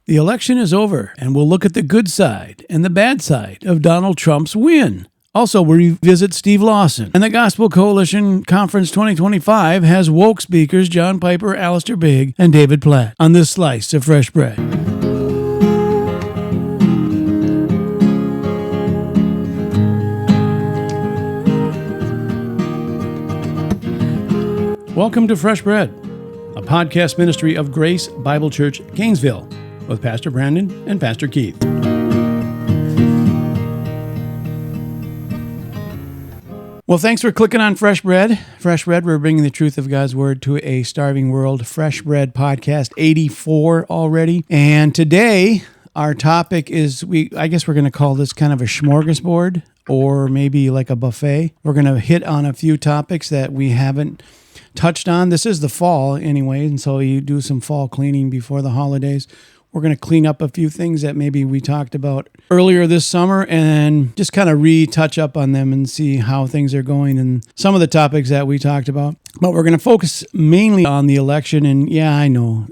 The election is over, and we'll look at the good side and the bad side of Donald Trump's win. Also, we revisit Steve Lawson. And the Gospel Coalition Conference 2025 has woke speakers John Piper, Alistair Begg, and David Platt on this slice of fresh bread. Welcome to Fresh Bread, a podcast ministry of Grace Bible Church, Gainesville, with Pastor Brandon and Pastor Keith. Well, thanks for clicking on Fresh Bread. Fresh Bread, we're bringing the truth of God's Word to a starving world. Fresh Bread Podcast 84 already. And today, our topic is, I guess we're going to call this kind of a smorgasbord or maybe like a buffet. We're going to hit on a few topics that we haven't touched on. This is the fall anyway, and so you do some fall cleaning before the holidays. We're going to clean up a few things that maybe we talked about earlier this summer and just kind of retouch up on them and see how things are going and some of the topics that we talked about. But we're going to focus mainly on the election. And yeah, I know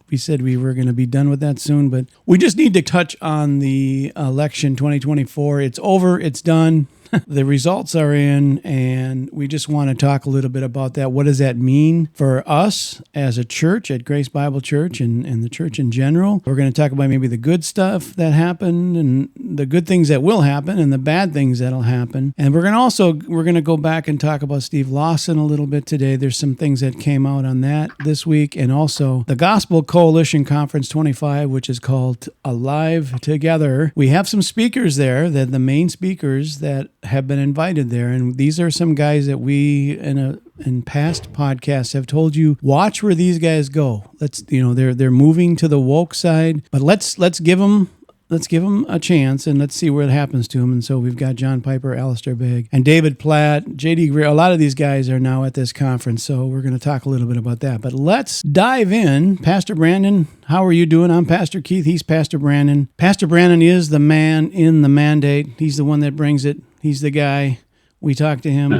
we said we were going to be done with that soon, but we just need to touch on the election 2024. It's over. It's done. The results are in, and we just want to talk a little bit about that. What does that mean for us as a church at Grace Bible Church and the church in general? We're going to talk about maybe the good stuff that happened and the good things that will happen and the bad things that'll happen. And we're going to go back and talk about Steve Lawson a little bit today. There's some things that came out on that this week, and also the Gospel Coalition Conference 25, which is called Alive Together. We have some speakers there, that the main speakers that have been invited there, and these are some guys that we in past podcasts have told you, watch where these guys go. They're moving to the woke side, but let's give them a chance and let's see what happens to them. And so we've got John Piper, Alistair Begg, and David Platt, JD Greer. A lot of these guys are now at this conference, so we're going to talk a little bit about that. But let's dive in. Pastor Brandon, how are you doing? I'm Pastor Keith. He's Pastor Brandon. Pastor Brandon is the man in the mandate. He's the one that brings it. He's the guy. We talk to him.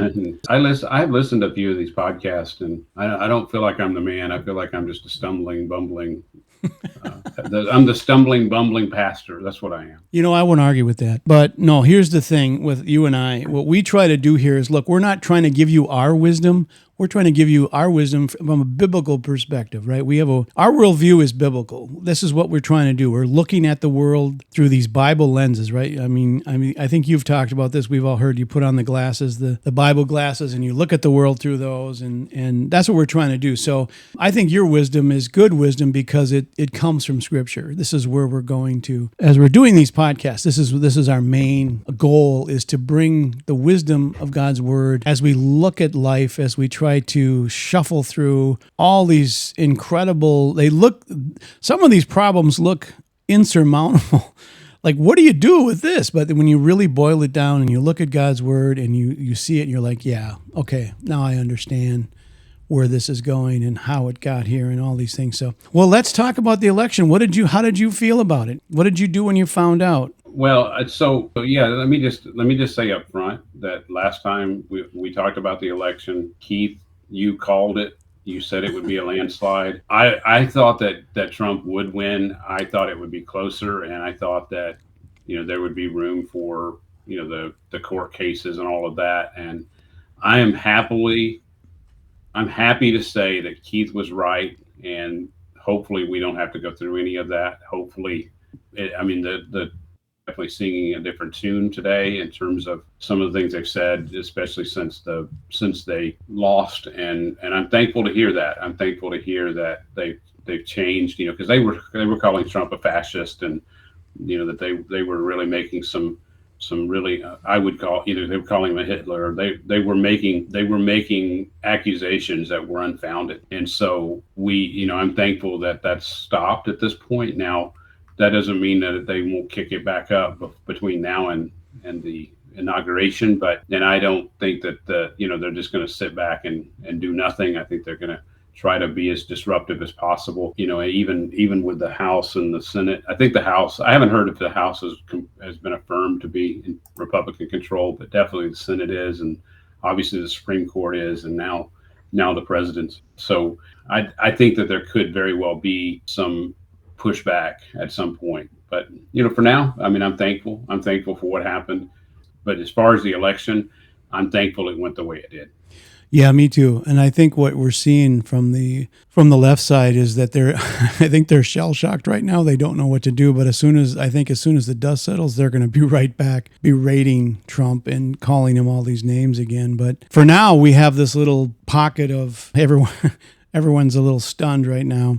I've listened to a few of these podcasts, and I don't feel like I'm the man. I feel like I'm just a stumbling, bumbling. I'm the stumbling, bumbling pastor. That's what I am. I won't argue with that. But no, here's the thing with you and I. What we try to do here is, look, we're not trying to give you our wisdom. We're trying to give you our wisdom from a biblical perspective, right? Our worldview is biblical. This is what we're trying to do. We're looking at the world through these Bible lenses, right? I mean, I think you've talked about this. We've all heard you put on the glasses, the Bible glasses, and you look at the world through those, and that's what we're trying to do. So I think your wisdom is good wisdom because it comes from Scripture. This is where we're going to, as we're doing these podcasts, this is our main goal, is to bring the wisdom of God's Word as we look at life, as we try to shuffle through all these incredible, some of these problems look insurmountable. Like, what do you do with this? But when you really boil it down and you look at God's Word and you see it and you're like, yeah, okay, now I understand where this is going and how it got here and all these things. So, well, let's talk about the election. How did you feel about it? What did you do when you found out? Well, so yeah, let me just say up front that last time we talked about the election, Keith, you called it. You said it would be a landslide. I thought that Trump would win. I thought it would be closer, and I thought that there would be room for the court cases and all of that. And I'm happy to say that Keith was right, and hopefully we don't have to go through any of that. Hopefully, the definitely singing a different tune today in terms of some of the things they've said, especially since they lost, and I'm thankful to hear that. I'm thankful to hear that they've changed, because they were calling Trump a fascist, and that they were really making some really I would call, they were calling him a Hitler. They were making accusations that were unfounded, and so I'm thankful that that's stopped at this point now. That doesn't mean that they won't kick it back up between now and the inauguration, and I don't think that they're just going to sit back and do nothing. I think they're going to try to be as disruptive as possible. Even with the House and the Senate. I think the House. I haven't heard if the House has been affirmed to be in Republican control, but definitely the Senate is, and obviously the Supreme Court is, and now the president. So I think that there could very well be some push back at some point. But for now, I mean, I'm thankful. I'm thankful for what happened. But as far as the election, I'm thankful it went the way it did. Yeah, me too. And I think what we're seeing from the left side is that I think they're shell shocked right now. They don't know what to do. But as soon as the dust settles, they're going to be right back berating Trump and calling him all these names again. But for now, we have this little pocket of everyone. Everyone's a little stunned right now.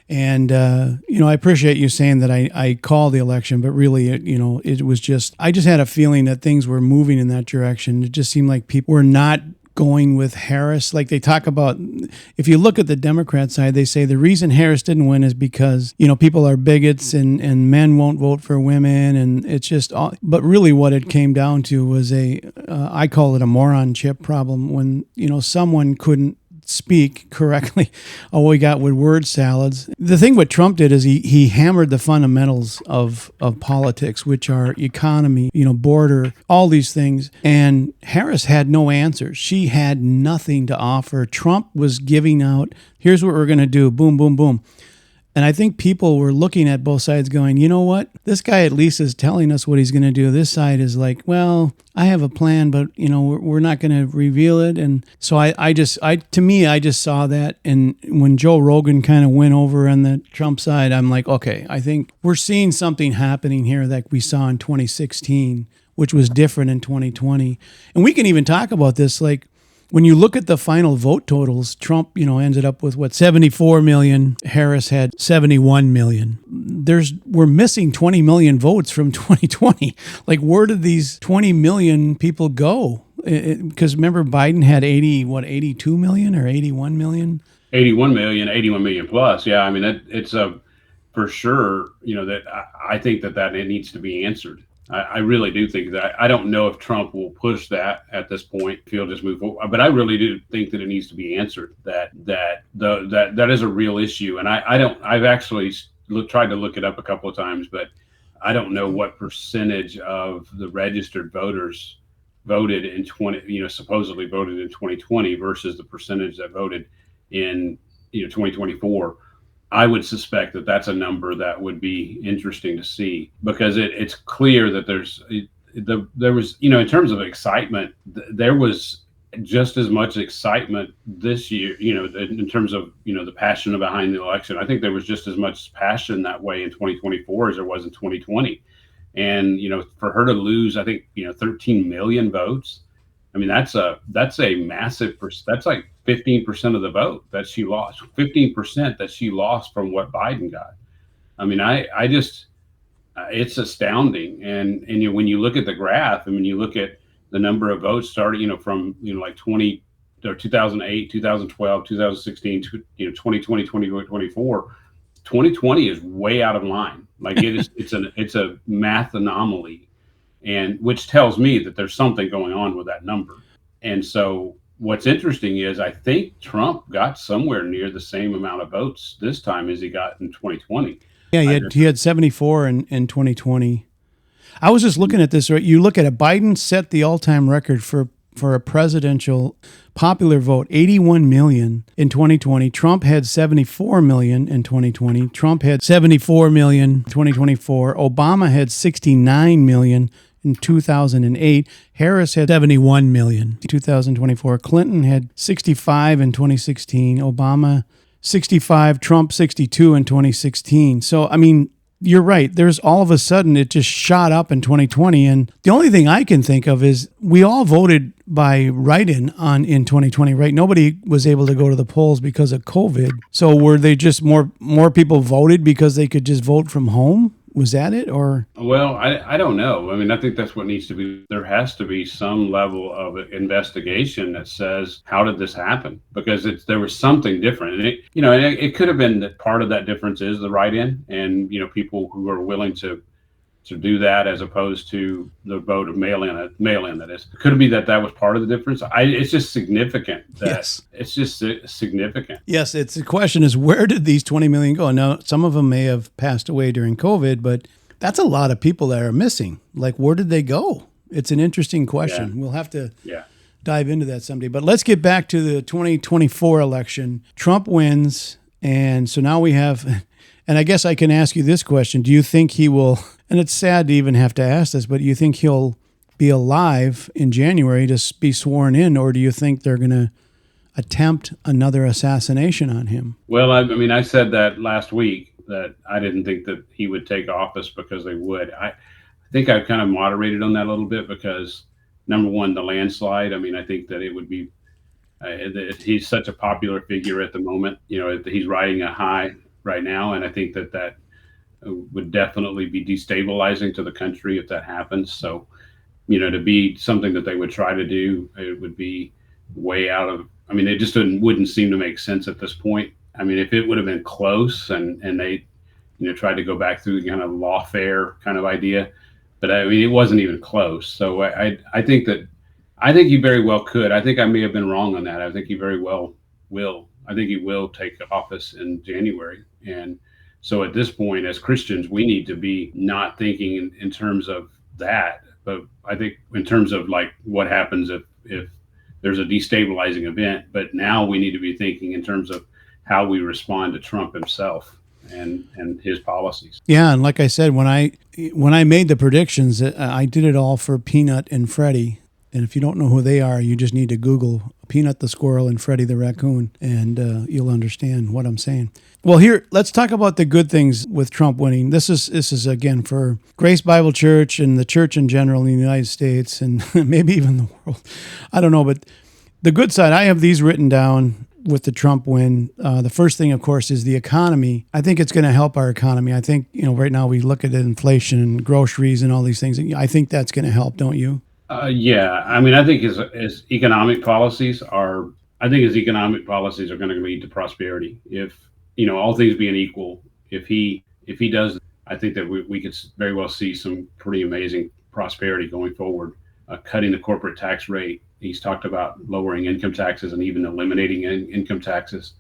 And, I appreciate you saying that I called the election, but really, it was just, I just had a feeling that things were moving in that direction. It just seemed like people were not going with Harris. Like they talk about, if you look at the Democrat side, they say the reason Harris didn't win is because, people are bigots and men won't vote for women. And it's just, but really what it came down to was I call it a moron chip problem when, someone couldn't speak correctly. All we got with word salads. The thing what Trump did is he hammered the fundamentals of politics, which are economy, border, all these things. And Harris had no answers. She had nothing to offer. Trump was giving out, here's what we're going to do, boom, boom, boom. And I think people were looking at both sides going, you know what? This guy at least is telling us what he's going to do. This side is like, well, I have a plan, but, we're not going to reveal it. And so I just saw that. And when Joe Rogan kind of went over on the Trump side, I'm like, okay, I think we're seeing something happening here that we saw in 2016, which was different in 2020. And we can even talk about this, like, when you look at the final vote totals, Trump, ended up with 74 million. Harris had 71 million. We're missing 20 million votes from 2020. Like, where did these 20 million people go? Because remember, Biden had 82 million or 81 million? 81 million plus. Yeah, I mean, it's for sure, that I think that it needs to be answered. I really do think that. I don't know if Trump will push that at this point. If he'll just move forward, but I really do think that it needs to be answered. That is a real issue, and I've actually tried to look it up a couple of times, but I don't know what percentage of the registered voters voted in supposedly voted in 2020 versus the percentage that voted in 2024. I would suspect that that's a number that would be interesting to see, because it's clear that there was, in terms of excitement, there was just as much excitement this year, in terms of, the passion behind the election. I think there was just as much passion that way in 2024 as there was in 2020. And, for her to lose, I think, 13 million votes. I mean, that's a massive, that's like 15% of the vote that she lost, 15% that she lost from what Biden got. I mean, I just, it's astounding. And when you look at the graph, I mean, you look at the number of votes starting, from, like 2008, 2012, 2016, 2020, 2024, 2020 is way out of line. Like it's a math anomaly. And which tells me that there's something going on with that number. And so what's interesting is I think Trump got somewhere near the same amount of votes this time as he got in 2020. Yeah, he had 74 in 2020. I was just looking at this, right? You look at it, Biden set the all-time record for a presidential popular vote, 81 million in 2020. Trump had 74 million in 2020. Trump had 74 million in 2024. Obama had 69 million in 2008. Harris had 71 million in 2024. Clinton had 65 in 2016. Obama 65. Trump 62 in 2016. So, I mean, you're right. There's all of a sudden it just shot up in 2020. And the only thing I can think of is we all voted by write-in in 2020, right? Nobody was able to go to the polls because of COVID. So were they just more people voted because they could just vote from home? Was that it? Or well, I don't know. I mean, I think that's what needs to be. There has to be some level of investigation that says, how did this happen? Because there was something different. And it could have been that part of that difference is the write-in, and people who are willing to do that as opposed to the vote of mail-in. That is, could it be that was part of the difference? It's just significant. Yes, it's just significant. Yes, the question is, where did these 20 million go? Now, some of them may have passed away during COVID, but that's a lot of people that are missing. Like, where did they go? It's an interesting question. Yeah. We'll have to dive into that someday. But let's get back to the 2024 election. Trump wins, and so now we have. And I guess I can ask you this question. Do you think he will, and it's sad to even have to ask this, but do you think he'll be alive in January to be sworn in, or do you think they're going to attempt another assassination on him? Well, I mean, I said that last week that I didn't think that he would take office because they would. I think I've kind of moderated on that a little bit because number one, the landslide. I mean, I think that it would be. He's such a popular figure at the moment. He's riding a high right now, and I think that would definitely be destabilizing to the country if that happens. So, to be something that they would try to do, it would be way out of. I mean, it just wouldn't seem to make sense at this point. I mean, if it would have been close and they, tried to go back through the kind of lawfare kind of idea, but I mean, it wasn't even close. So I think he very well could. I think I may have been wrong on that. I think he very well will. I think he will take office in January. And so at this point, as Christians, we need to be not thinking in terms of that, but I think in terms of like what happens if there's a destabilizing event. But now we need to be thinking in terms of how we respond to Trump himself and his policies. Yeah, and like I said, when I made the predictions, I did it all for Peanut and Freddie. And if you don't know who they are, you just need to Google Peanut the squirrel and Freddie the raccoon, and you'll understand what I'm saying. Well, here, let's talk about the good things with Trump winning. This is again for Grace Bible Church and the church in general in the United States and maybe even the world. I don't know, but the good side, I have these written down with the Trump win. The first thing, of course, is the economy. I think it's going to help our economy. I think, right now we look at inflation and groceries and all these things. I think that's going to help, don't you? Yeah, I mean, I think his economic policies are. I think his economic policies are going to lead to prosperity. If all things being equal, if he does, I think that we could very well see some pretty amazing prosperity going forward. Cutting the corporate tax rate. He's talked about lowering income taxes and even eliminating income taxes.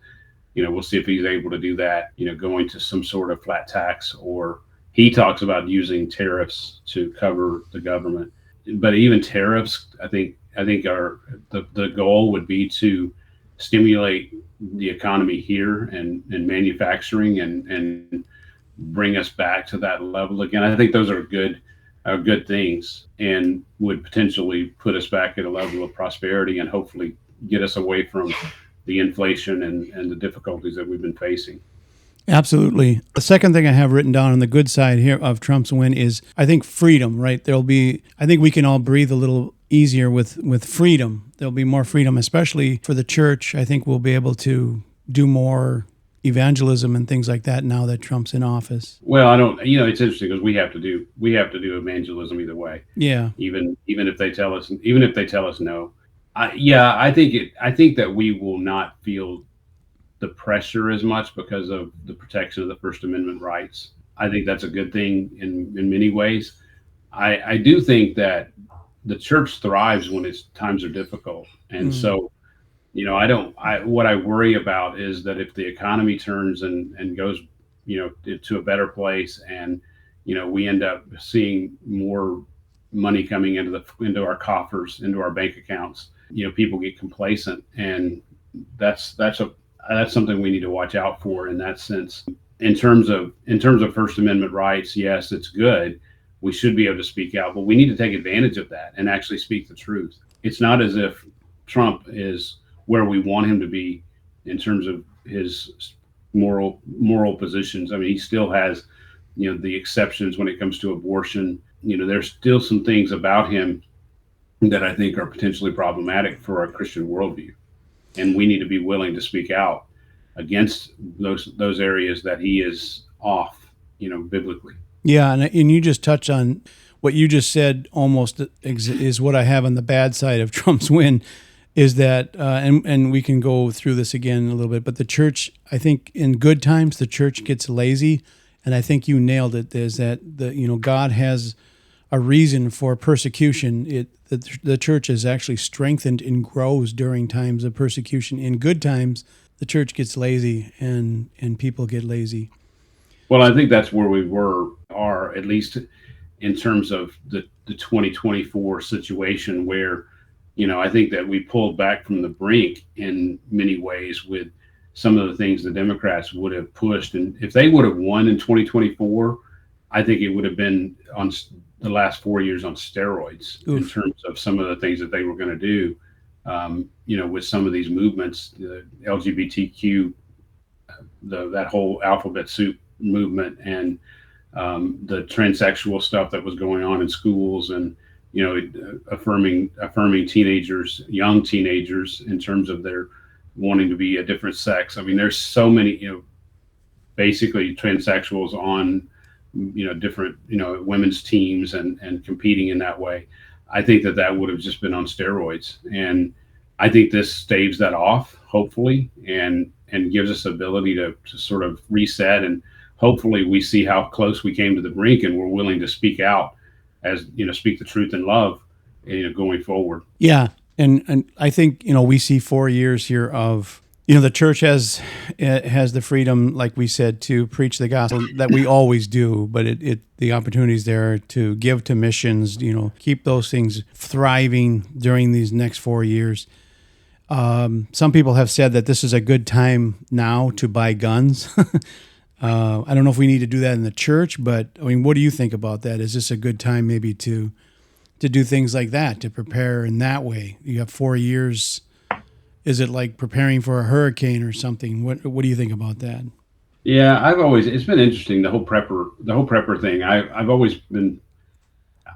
We'll see if he's able to do that. Going to some sort of flat tax, or he talks about using tariffs to cover the government. But even tariffs, I think are the goal would be to stimulate the economy here and manufacturing and bring us back to that level again. I think those are good things and would potentially put us back at a level of prosperity and hopefully get us away from the inflation and the difficulties that we've been facing. Absolutely. The second thing I have written down on the good side here of Trump's win is, I think, freedom, right? I think we can all breathe a little easier with freedom. There'll be more freedom, especially for the church. I think we'll be able to do more evangelism and things like that now that Trump's in office. Well, it's interesting because we have to do evangelism either way. Yeah. Even if they tell us no. I think that we will not feel the pressure as much because of the protection of the First Amendment rights. I think that's a good thing in many ways. I do think that the church thrives when its times are difficult. And so, what I worry about is that if the economy turns and goes, to a better place and, we end up seeing more money coming into our coffers, into our bank accounts, people get complacent, and that's something we need to watch out for in that sense. In terms of First Amendment rights, yes, it's good. We should be able to speak out, but we need to take advantage of that and actually speak the truth. It's not as if Trump is where we want him to be in terms of his moral positions. I mean, he still has, the exceptions when it comes to abortion. There's still some things about him that I think are potentially problematic for our Christian worldview. And we need to be willing to speak out against those areas that he is off, biblically. Yeah, and you just touched on what you just said. Almost is what I have on the bad side of Trump's win, is that, and we can go through this again a little bit. But the church, I think, in good times, the church gets lazy, and I think you nailed it. Is that God has a reason for persecution. The church is actually strengthened and grows during times of persecution. In good times, the church gets lazy and people get lazy. Well, I think that's where we are at least in terms of the 2024 situation where, I think that we pulled back from the brink in many ways with some of the things the Democrats would have pushed. And if they would have won in 2024, I think it would have been on the last 4 years on steroids. Oof. In terms of some of the things that they were going to do, with some of these movements, the LGBTQ, that whole alphabet soup movement, and the transsexual stuff that was going on in schools, and affirming teenagers, young teenagers, in terms of their wanting to be a different sex. I mean, there's so many, basically transsexuals on, different, women's teams and competing in that way. I think that would have just been on steroids. And I think this staves that off, hopefully, and gives us the ability to sort of reset. And hopefully we see how close we came to the brink, and we're willing to speak out, as, speak the truth in love, going forward. Yeah. And I think, we see 4 years here of, the church has the freedom, like we said, to preach the gospel that we always do, but the opportunities there to give to missions, keep those things thriving during these next 4 years. Some people have said that this is a good time now to buy guns. I don't know if we need to do that in the church, but I mean, what do you think about that? Is this a good time maybe to do things like that, to prepare in that way? You have 4 years. Is it like preparing for a hurricane or something? What do you think about that? Yeah, it's been interesting, the whole prepper thing. I've always been,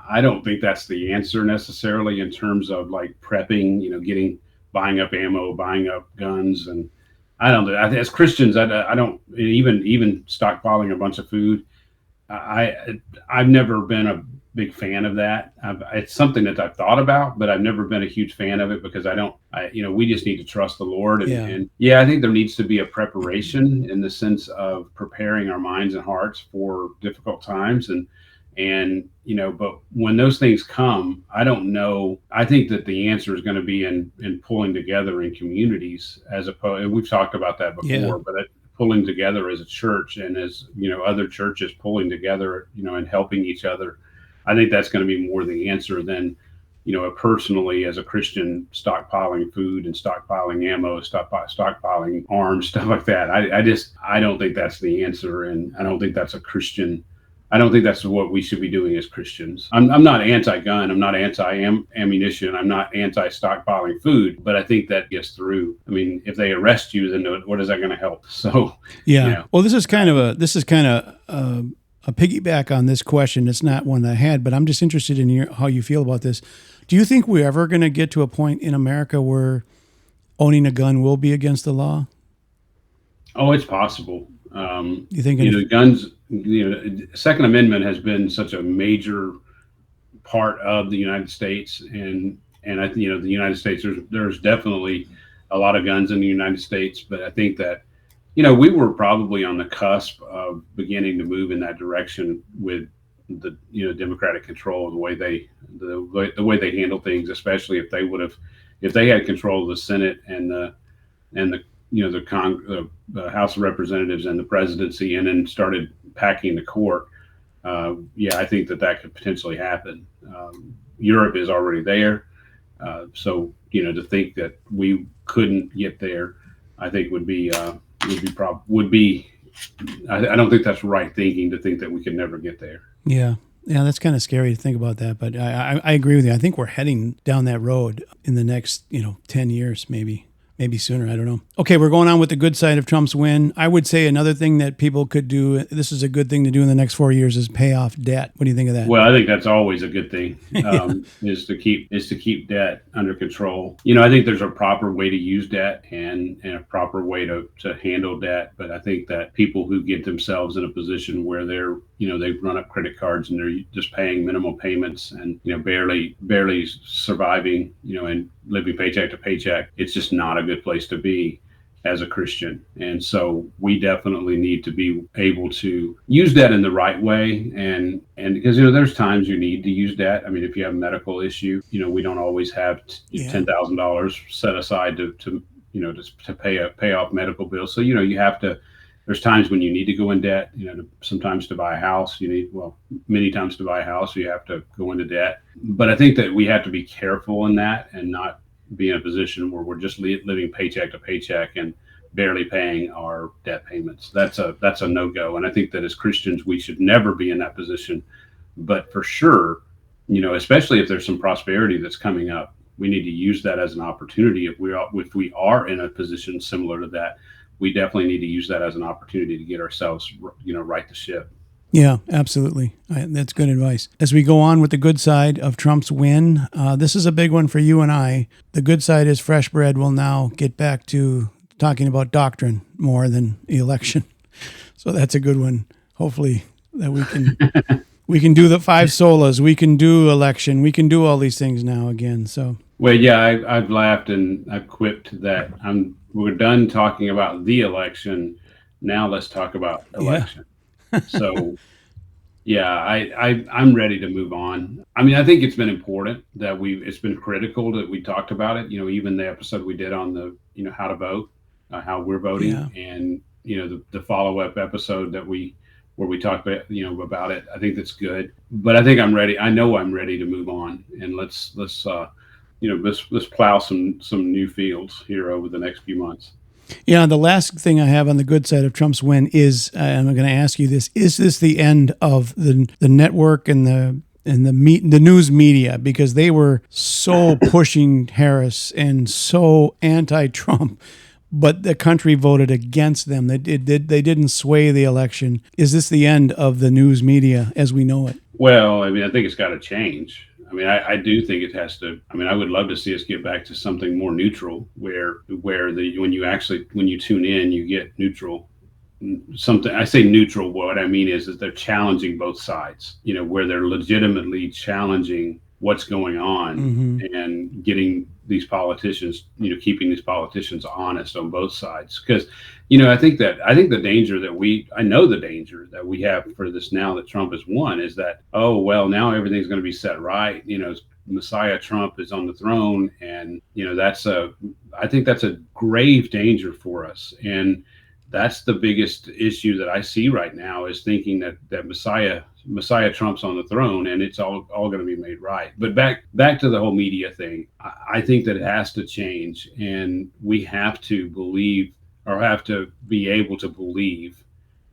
I don't think that's the answer necessarily, in terms of like prepping, buying up ammo, buying up guns. And I don't, as Christians, I don't, even stockpiling a bunch of food. I've never been a big fan of that. It's something that I've thought about, but I've never been a huge fan of it, because we just need to trust the Lord. And I think there needs to be a preparation, in the sense of preparing our minds and hearts for difficult times. But when those things come, I don't know. I think that the answer is going to be in pulling together in communities, as opposed, and we've talked about that before, but pulling together as a church, and as, other churches pulling together, and helping each other. I think that's going to be more the answer than, personally, as a Christian, stockpiling food and stockpiling ammo, stockpiling arms, stuff like that. I don't think that's the answer. And I don't think that's I don't think that's what we should be doing as Christians. I'm not anti-gun. I'm not anti-ammunition. I'm not anti-stockpiling food, but I think that gets through. I mean, if they arrest you, then what is that going to help? So, Well, this is kind of a piggyback on this question. It's not one that I had, but I'm just interested in how you feel about this. Do you think we're ever going to get to a point in America where owning a gun will be against the law? Oh, it's possible. You think guns? Second Amendment has been such a major part of the United States, and I think the United States. There's definitely a lot of guns in the United States, but I think that we were probably on the cusp of beginning to move in that direction with the Democratic control, the way they handle things, especially if they had control of the Senate and the House of Representatives and the presidency, and then started packing the court. I think that could potentially happen. Europe is already there, so to think that we couldn't get there, I think would be. I don't think that's right thinking, to think that we could never get there. Yeah, that's kind of scary to think about that. But I agree with you. I think we're heading down that road in the next 10 years, maybe sooner. I don't know. Okay, we're going on with the good side of Trump's win. I would say another thing that people could do, this is a good thing to do in the next 4 years, is pay off debt. What do you think of that? Well, I think that's always a good thing, is to keep debt under control. I think there's a proper way to use debt and a proper way to handle debt. But I think that people who get themselves in a position where they're, they've run up credit cards and they're just paying minimal payments and, barely surviving, and living paycheck to paycheck, it's just not a good place to be as a Christian. And so we definitely need to be able to use debt in the right way. And because, there's times you need to use debt. I mean, if you have a medical issue, we don't always have $10,000 set aside to pay off medical bills. So, you have to, there's times when you need to go in debt, sometimes to buy a house, many times to buy a house, you have to go into debt. But I think that we have to be careful in that, and not be in a position where we're just living paycheck to paycheck and barely paying our debt payments. That's a no-go. And I think that as Christians, we should never be in that position. But for sure, especially if there's some prosperity that's coming up, we need to use that as an opportunity. If we are in a position similar to that, we definitely need to use that as an opportunity to get ourselves, right the ship. Yeah, absolutely. That's good advice. As we go on with the good side of Trump's win, this is a big one for you and I. The good side is Fresh Bread will now get back to talking about doctrine more than the election. So that's a good one. Hopefully that we can do the 5 solas, we can do election, we can do all these things now again. So Well, yeah, I've laughed and I've quipped that we're done talking about the election. Now let's talk about election. So yeah, I'm ready to move on. I mean, I think it's been important that it's been critical that we talked about it. Even the episode we did on the, how to vote, how we're voting, Yeah. and the follow up episode where we talked about about it. I think that's good, but I think I'm ready. I know I'm ready to move on, and let's plow some new fields here over the next few months. Yeah, the last thing I have on the good side of Trump's win is, I'm going to ask you this: is this the end of the network and the news media, because they were so pushing Harris and so anti-Trump, but the country voted against them? They didn't sway the election. Is this the end of the news media as we know it? Well, I mean, I think it's got to change. I mean, I do think it has to. I mean, I would love to see us get back to something more neutral, where when you tune in, you get neutral. Something I say neutral. What I mean is that they're challenging both sides. Where they're legitimately challenging what's going on, and getting these politicians, keeping these politicians honest on both sides. Because, I think the danger I know the danger that we have for this now that Trump has won is that, oh, well, now everything's going to be set right. Messiah Trump is on the throne. And, I think that's a grave danger for us. And that's the biggest issue that I see right now, is thinking that Messiah Trump's on the throne and it's all going to be made right. But back to the whole media thing, I think that it has to change, and we have to believe, or have to be able to believe,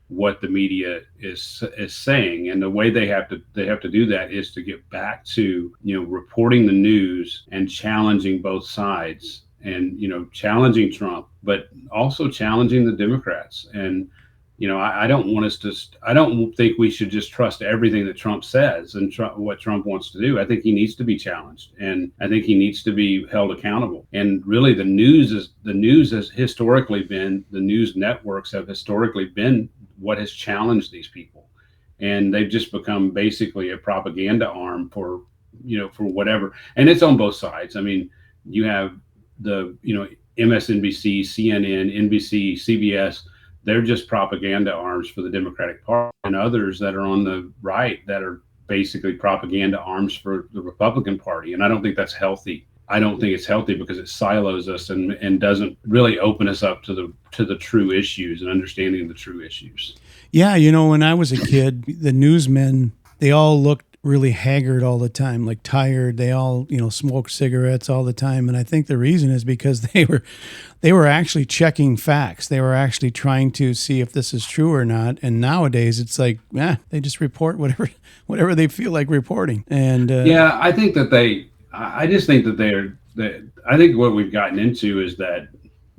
what the media is saying. And the way they have to do that is to get back to reporting the news and challenging both sides, and challenging Trump, but also challenging the Democrats. And I don't think we should just trust everything that Trump says and what Trump wants to do. I think he needs to be challenged, and I think he needs to be held accountable. And really, the news has historically been, the news networks have historically been what has challenged these people, and they've just become basically a propaganda arm for whatever. And it's on both sides. I mean, you have the MSNBC, CNN, NBC, CBS. They're just propaganda arms for the Democratic Party, and others that are on the right that are basically propaganda arms for the Republican Party. And I don't think that's healthy. I don't think it's healthy, because it silos us and doesn't really open us up to the true issues and understanding the true issues. Yeah, when I was a kid, the newsmen, they all looked really haggard all the time, like tired. They all, smoked cigarettes all the time. And I think the reason is because they were actually checking facts. They were actually trying to see if this is true or not. And nowadays it's like, they just report whatever they feel like reporting. And yeah, I think that I just think that I think what we've gotten into is that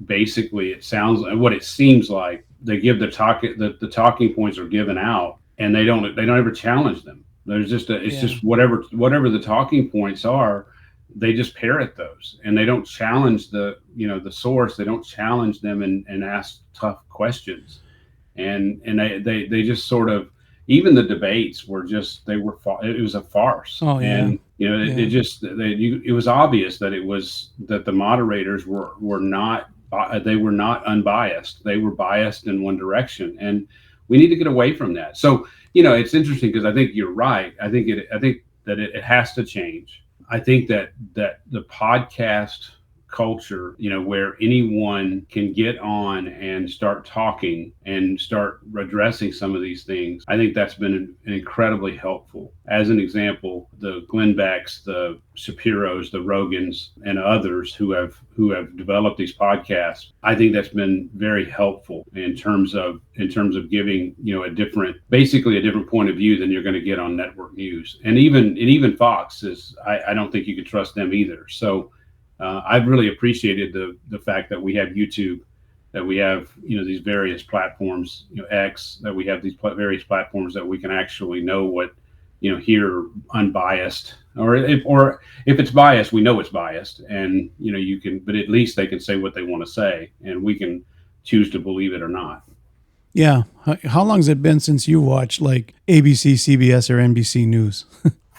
basically it sounds, what it seems like, they give the talking points are given out, and they don't ever challenge them. There's just just whatever the talking points are, they just parrot those, and they don't challenge the source. They don't challenge them and ask tough questions, and they just sort of, even the debates were just, it was a farce. Oh, yeah. And it was obvious that the moderators were not unbiased. They were biased in one direction, and we need to get away from that. So, it's interesting, because I think you're right. I think that it has to change. I think that the podcast culture, where anyone can get on and start talking and start addressing some of these things. I think that's been incredibly helpful. As an example, the Glenn Becks, the Shapiros, the Rogans, and others who have developed these podcasts, I think that's been very helpful in terms of giving basically a different point of view than you're going to get on network news. And even Fox is, I don't think you could trust them either. So I've really appreciated the fact that we have YouTube, that we have these various platforms, X, that we have these various platforms that we can actually know what hear unbiased, or if it's biased, we know it's biased, and you can, but at least they can say what they want to say, and we can choose to believe it or not. Yeah. How long has it been since you watched like ABC, CBS, or NBC News?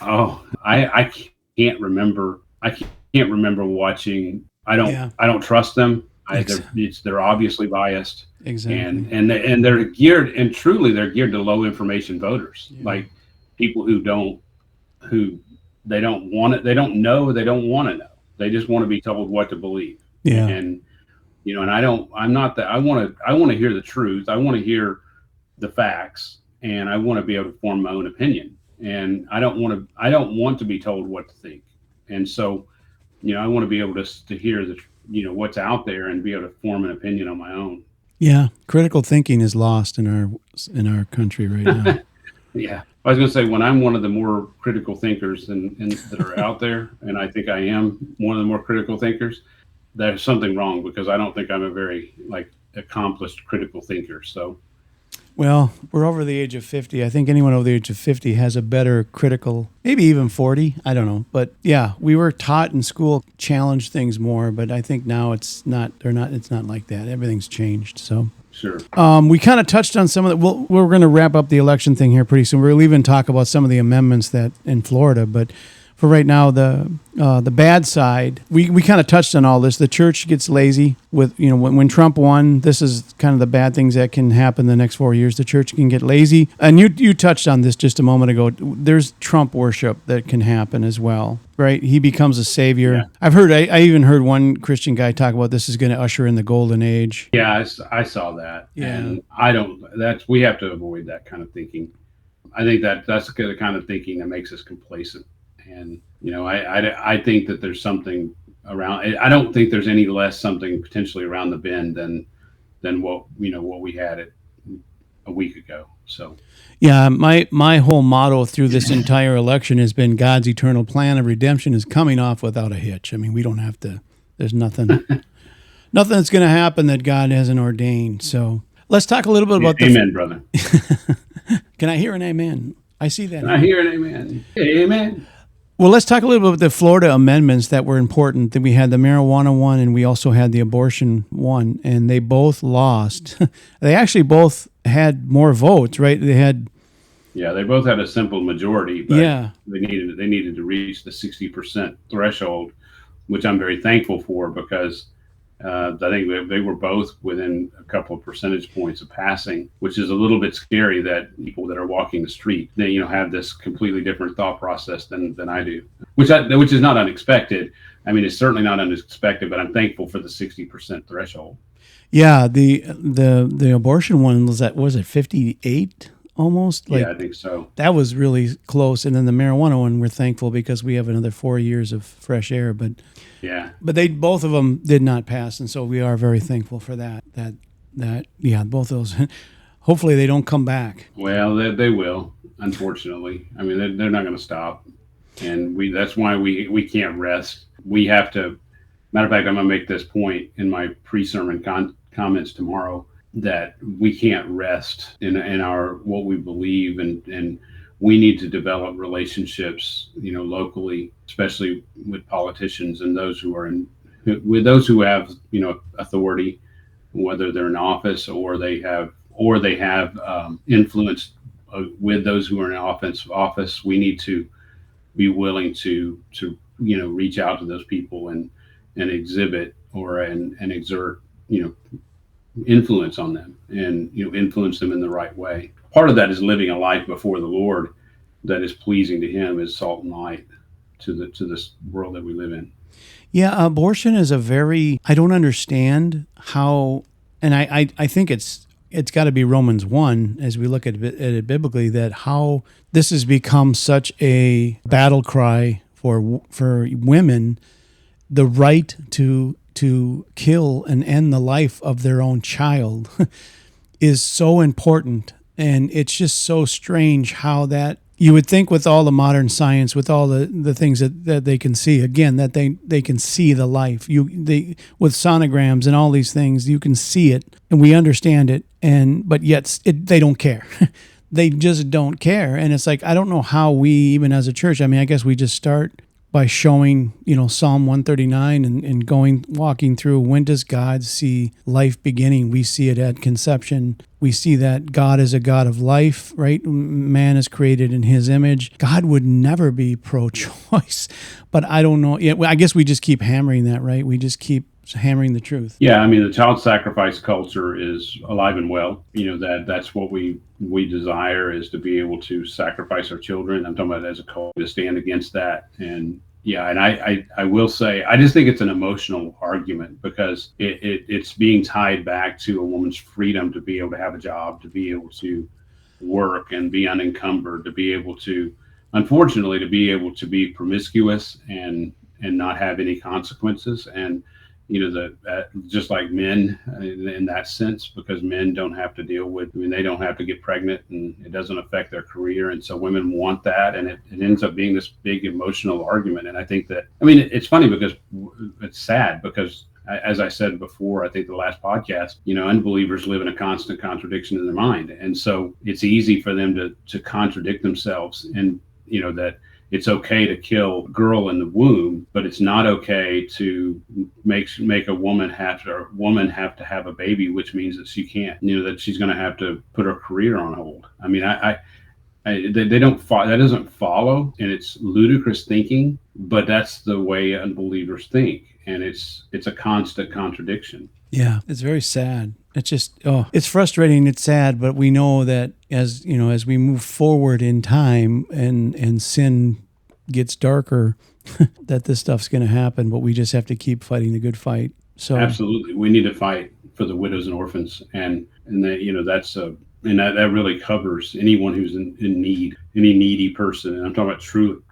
Oh, I can't remember. I can't remember watching. I don't trust them. They're obviously biased. Exactly. And they're geared, and truly they're geared to low information voters, like people who don't want it. They don't know. They don't want to know. They just want to be told what to believe. Yeah. And I'm not that. I want to hear the truth. I want to hear the facts, and I want to be able to form my own opinion. And I don't want to be told what to think. And so, I want to be able to hear what's out there and be able to form an opinion on my own. Yeah. Critical thinking is lost in our country right now. Yeah. I was going to say, when I'm one of the more critical thinkers that are out there, and I think I am one of the more critical thinkers, there's something wrong, because I don't think I'm a very accomplished critical thinker. So, well, we're over the age of 50. I think anyone over the age of 50 has a better critical, maybe even 40. I don't know. But yeah, we were taught in school, challenge things more, but I think now it's not like that. Everything's changed. So. Sure. We kind of touched on some of the. We're going to wrap up the election thing here pretty soon. We'll even talk about some of the amendments that in Florida. But for right now, the bad side, we kind of touched on all this. The church gets lazy with when Trump won. This is kind of the bad things that can happen the next 4 years. The church can get lazy, and you touched on this just a moment ago. There's Trump worship that can happen as well. Right, he becomes a savior. Yeah. I even heard one Christian guy talk about this is going to usher in the golden age. Yeah, I saw that, and we have to avoid that kind of thinking. I think that's the kind of thinking that makes us complacent, and I think that there's something around. I don't think there's any less something potentially around the bend than what we had a week ago. So. Yeah, my whole motto through this entire election has been God's eternal plan of redemption is coming off without a hitch. I mean, we don't have to. There's nothing that's going to happen that God hasn't ordained. So let's talk a little bit about amen, brother. Can I hear an amen? I see that. I hear an amen. Amen. Well, let's talk a little bit about the Florida amendments that were important. That we had the marijuana one, and we also had the abortion one, and they both lost. They actually both had more votes, right? They both had a simple majority, but they needed to reach the 60% threshold, which I'm very thankful for, because I think they were both within a couple of percentage points of passing, which is a little bit scary that people that are walking the street, they have this completely different thought process than I do, which is not unexpected. I mean, it's certainly not unexpected, but I'm thankful for the 60% threshold. Yeah, the abortion one was it 58 almost? I think so. That was really close. And then the marijuana one, we're thankful because we have another 4 years of fresh air. But both of them did not pass, and so we are very thankful for that. Both of those. Hopefully they don't come back. Well, they will, unfortunately. I mean, they're not going to stop, and that's why we can't rest. We have to. Matter of fact, I'm going to make this point in my pre-sermon comments tomorrow, that we can't rest in our what we believe, and we need to develop relationships, locally, especially with politicians and those who have authority, whether they're in office or they have influence with those who are in office. We need to be willing to reach out to those people and exhibit and exert influence on them, and influence them in the right way. Part of that is living a life before the Lord that is pleasing to Him, as salt and light to this world that we live in. Yeah, abortion is I don't understand how, and I think it's got to be Romans 1 as we look at it biblically, that how this has become such a battle cry for women, the right to kill and end the life of their own child is so important. And it's just so strange how that you would think with all the modern science, with all the things that they can see, again, that they can see the life. With sonograms and all these things, you can see it and we understand it, but yet they don't care. They just don't care. And it's like, I don't know how we, even as a church, I mean, I guess we just start by showing, Psalm 139 and walking through, when does God see life beginning? We see it at conception. We see that God is a God of life, right? Man is created in his image. God would never be pro-choice, but I don't know. Yeah, I guess we just keep hammering that, right? We just keep hammering the truth. Yeah, I mean, the child sacrifice culture is alive and well. That's what we desire, is to be able to sacrifice our children. I'm talking about as a culture, to stand against that. And yeah, and I will say, I just think it's an emotional argument, because it's being tied back to a woman's freedom to be able to have a job, to be able to work and be unencumbered, to be able to, unfortunately, to be able to be promiscuous and not have any consequences. And just like men in that sense, because men don't have to deal with, I mean, they don't have to get pregnant, and it doesn't affect their career. And so women want that, and it ends up being this big emotional argument. And I think that, I mean, it's funny because it's sad, because as I said before, I think the last podcast, unbelievers live in a constant contradiction in their mind. And so it's easy for them to contradict themselves, and that it's okay to kill a girl in the womb, but it's not okay to make a woman have to have a baby, which means that she can't, that she's going to have to put her career on hold. I mean, they don't that doesn't follow, and it's ludicrous thinking, but that's the way unbelievers think, and it's a constant contradiction. Yeah, it's very sad. It's just, it's frustrating. It's sad, but we know that as we move forward in time and sin gets darker, that this stuff's going to happen. But we just have to keep fighting the good fight. So absolutely, we need to fight for the widows and orphans, and that that's and that really covers anyone who's in need, any needy person. And I'm talking about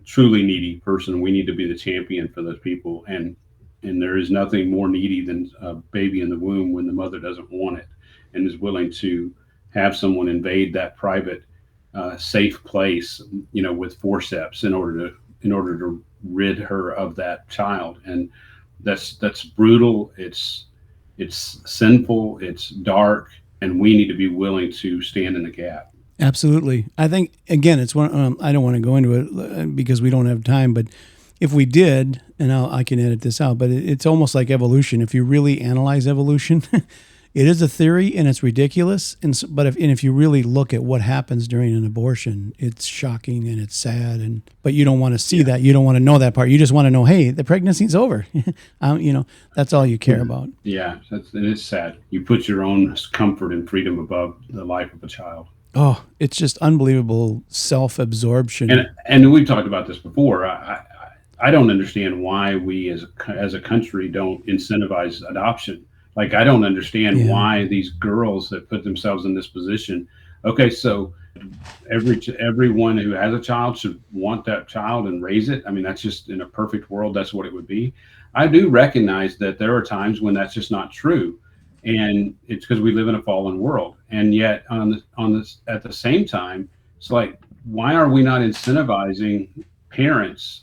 truly needy person. We need to be the champion for those people, and there is nothing more needy than a baby in the womb when the mother doesn't want it and is willing to have someone invade that private, safe place, with forceps in order to rid her of that child. And that's brutal. It's sinful. It's dark, and we need to be willing to stand in the gap. Absolutely. I think, again, it's one. I don't want to go into it because we don't have time, but if we did, and I can edit this out, but it's almost like evolution. If you really analyze evolution, it is a theory and it's ridiculous. But if you really look at what happens during an abortion, it's shocking and it's sad. But you don't want to see that. You don't want to know that part. You just want to know, hey, the pregnancy's over. That's all you care about. Yeah, it is sad. You put your own comfort and freedom above the life of a child. Oh, it's just unbelievable self-absorption. And we've talked about this before. I don't understand why we as a country don't incentivize adoption. Like, I don't understand why these girls that put themselves in this position. Okay, so everyone who has a child should want that child and raise it. I mean, that's just, in a perfect world, that's what it would be. I do recognize that there are times when that's just not true, and it's because we live in a fallen world. And yet, at the same time, it's like, why are we not incentivizing parents,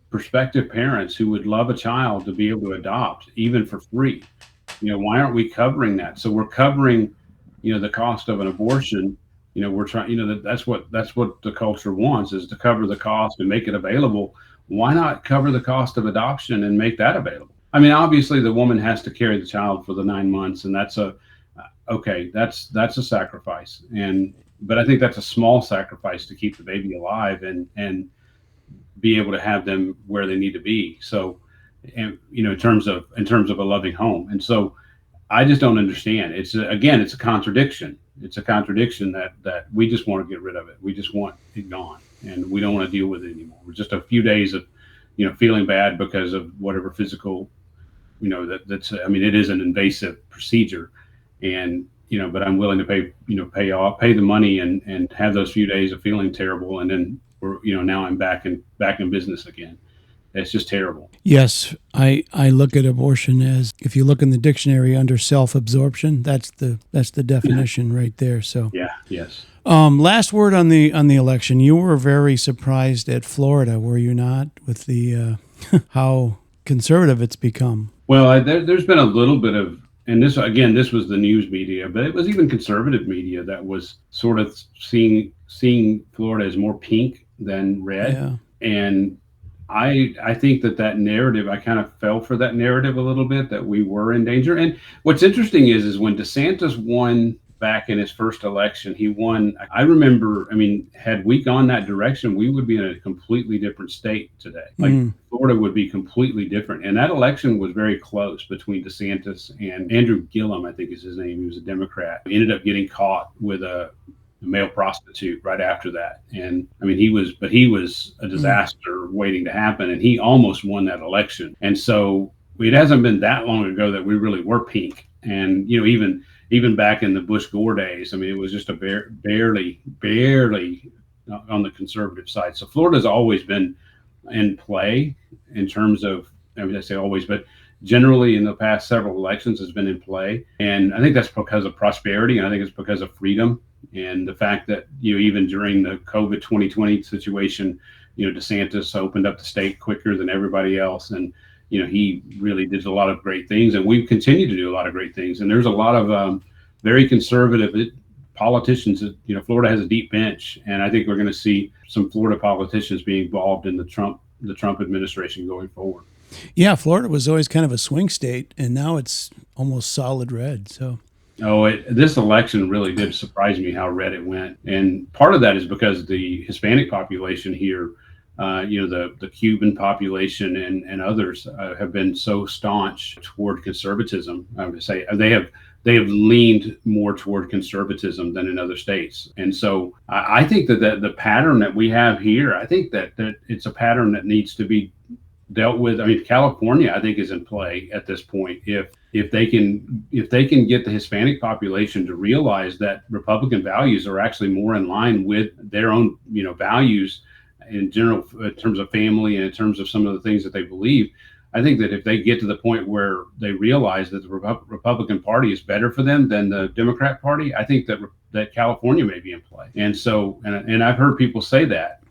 prospective parents who would love a child, to be able to adopt, even for free? Why aren't we covering that? So we're covering, the cost of an abortion. We're trying, that's what the culture wants, is to cover the cost and make it available. Why not cover the cost of adoption and make that available? I mean, obviously the woman has to carry the child for the 9 months, and that's a sacrifice. But I think that's a small sacrifice to keep the baby alive and be able to have them where they need to be. So, and in terms of a loving home. And so I just don't understand. It's a contradiction. It's a contradiction that we just want to get rid of it. We just want it gone, and we don't want to deal with it anymore. We're just a few days of feeling bad because of whatever physical, that's, I mean, it is an invasive procedure, and but I'm willing to pay the money and have those few days of feeling terrible, and then now I'm back in business again. It's just terrible. Yes, I look at abortion as, if you look in the dictionary under self-absorption, that's the definition right there. So Yeah. Yes. last word on the election. You were very surprised at Florida, were you not, with the how conservative it's become? Well, there's been a little bit of, and this was the news media, but it was even conservative media that was sort of seeing Florida as more pink than red. Yeah. And I think that narrative, I kind of fell for that narrative a little bit, that we were in danger. And what's interesting is when DeSantis won back in his first election, he won. I remember, I mean, had we gone that direction, we would be in a completely different state today. Like Florida would be completely different. And that election was very close between DeSantis and Andrew Gillum, I think is his name. He was a Democrat. He ended up getting caught with a male prostitute right after that. And I mean, he was a disaster waiting to happen, and he almost won that election. And so it hasn't been that long ago that we really were pink. And, even back in the Bush Gore days, I mean, it was just a barely on the conservative side. So Florida's always been in play in terms of, I mean, I say always, but generally in the past several elections has been in play. And I think that's because of prosperity. And I think it's because of freedom, and the fact that, even during the COVID 2020 situation, DeSantis opened up the state quicker than everybody else. And, he really did a lot of great things, and we continue to do a lot of great things. And there's a lot of very conservative politicians. Florida has a deep bench, and I think we're going to see some Florida politicians be involved in the Trump administration going forward. Yeah, Florida was always kind of a swing state, and now it's almost solid red. So. This election really did surprise me how red it went. And part of that is because the Hispanic population here, the Cuban population and others have been so staunch toward conservatism. I would say they have leaned more toward conservatism than in other states. And so I think that the pattern that we have here, I think that it's a pattern that needs to be dealt with. I mean, California, I think, is in play at this point. If they can get the Hispanic population to realize that Republican values are actually more in line with their own, values in general, in terms of family and in terms of some of the things that they believe, I think that if they get to the point where they realize that the Republican Party is better for them than the Democrat Party, I think that California may be in play. And so, and I've heard people say that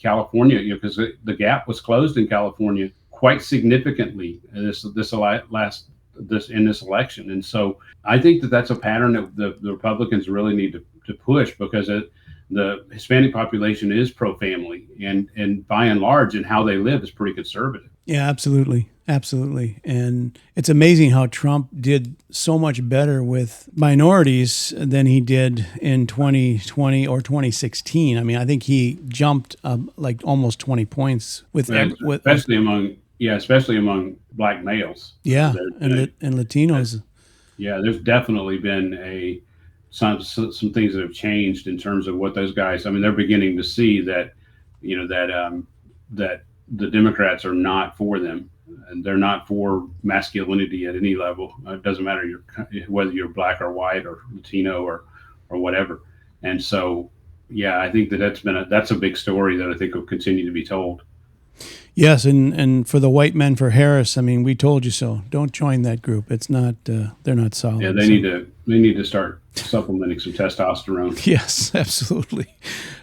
California, because the gap was closed in California quite significantly in this election. And so I think that that's a pattern that the Republicans really need to push, because the Hispanic population is pro-family, and by and large, in how they live is pretty conservative. Yeah, absolutely. Absolutely. And it's amazing how Trump did so much better with minorities than he did in 2020 or 2016. I mean, I think he jumped like almost 20 points especially among black males. Yeah, and Latinos. Yeah, there's definitely been some things that have changed in terms of what those guys. I mean, they're beginning to see that that the Democrats are not for them, and they're not for masculinity at any level. It doesn't matter whether you're black or white or Latino or whatever. And so, yeah, I think that's a big story that I think will continue to be told. Yes, and for the white men for Harris, I mean, we told you so. Don't join that group. It's not. They're not solid. Yeah, they need to start supplementing some testosterone. Yes, absolutely,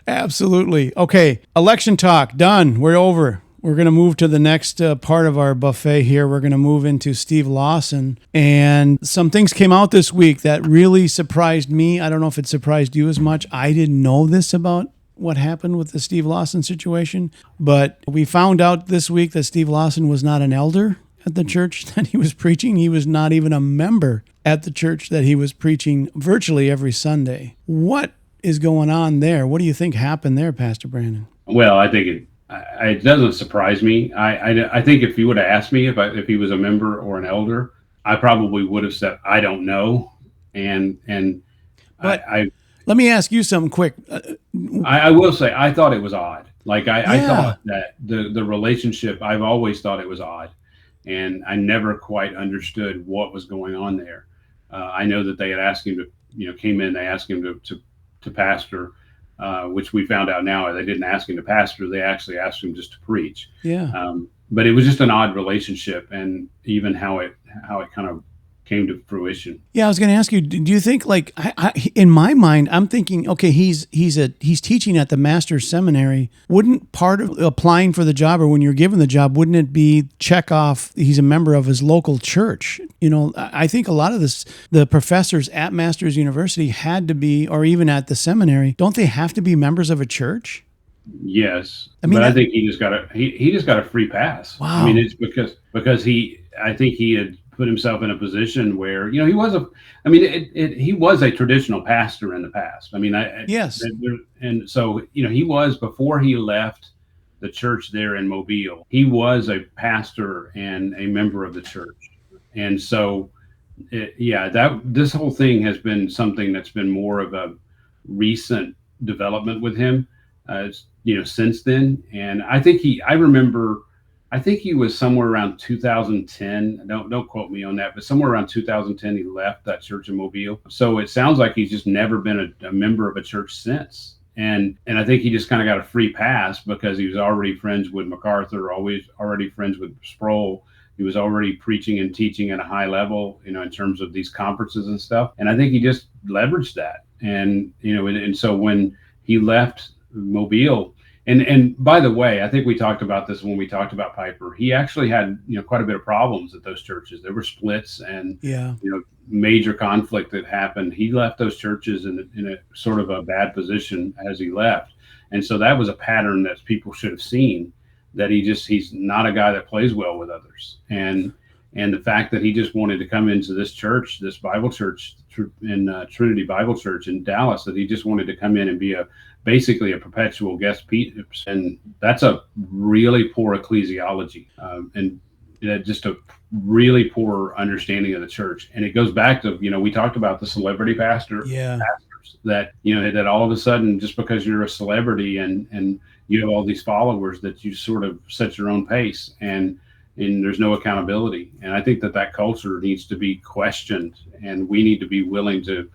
absolutely. Okay, election talk done. We're over. We're going to move to the next part of our buffet here. We're going to move into Steve Lawson. And some things came out this week that really surprised me. I don't know if it surprised you as much. I didn't know this about what happened with the Steve Lawson situation. But we found out this week that Steve Lawson was not an elder at the church that he was preaching. He was not even a member at the church that he was preaching virtually every Sunday. What is going on there? What do you think happened there, Pastor Brandon? Well, I think it doesn't surprise me. I think if you would have asked me if he was a member or an elder, I probably would have said, I don't know. But let me ask you something quick. I will say, I thought it was odd. Like I Yeah. thought that the relationship, I've always thought it was odd, and I never quite understood what was going on there. I know that they had asked him to, came in, they asked him to pastor, which we found out now they didn't ask him to pastor, they actually asked him just to preach. Yeah. But it was just an odd relationship, and even how it kind of came to fruition. Yeah, I was going to ask you. Do you think, like, in my mind, I'm thinking, okay, he's teaching at the master's seminary. Wouldn't part of applying for the job, or when you're given the job, wouldn't it be check off he's a member of his local church? I think a lot of the professors at Masters University had to be, or even at the seminary, don't they have to be members of a church? Yes, I mean, but I think he just got a free pass. I mean, wow. it's because I think he had put himself in a position where he was I mean, he was a traditional pastor in the past. I mean, Yes. and so he was, before he left the church there in Mobile, he was a pastor and a member of the church, and so yeah, that this whole thing has been something that's been more of a recent development with him, since then. And I remember, I think he was somewhere around 2010. Don't quote me on that, but somewhere around 2010 he left that church in Mobile. So it sounds like he's just never been a member of a church since. And I think he just kind of got a free pass because he was already friends with MacArthur, always already friends with Sproul. He was already preaching and teaching at a high level, in terms of these conferences and stuff. And I think he just leveraged that. And so when he left Mobile, and by the way, I think we talked about this when we talked about Piper. He actually had quite a bit of problems at those churches. There were splits and Yeah. major conflict that happened. He left those churches in a sort of a bad position as he left, and so that was a pattern that people should have seen. That he's not a guy that plays well with others, and the fact that he just wanted to come into this church, this Bible church in Trinity Bible Church in Dallas, that he just wanted to come in and be basically a perpetual guest, and that's a really poor ecclesiology, and just a really poor understanding of the church. And it goes back to we talked about the celebrity pastors Yeah. that that all of a sudden, just because you're a celebrity and you have all these followers, that you sort of set your own pace, and there's no accountability. And I think that culture needs to be questioned, and we need to be willing to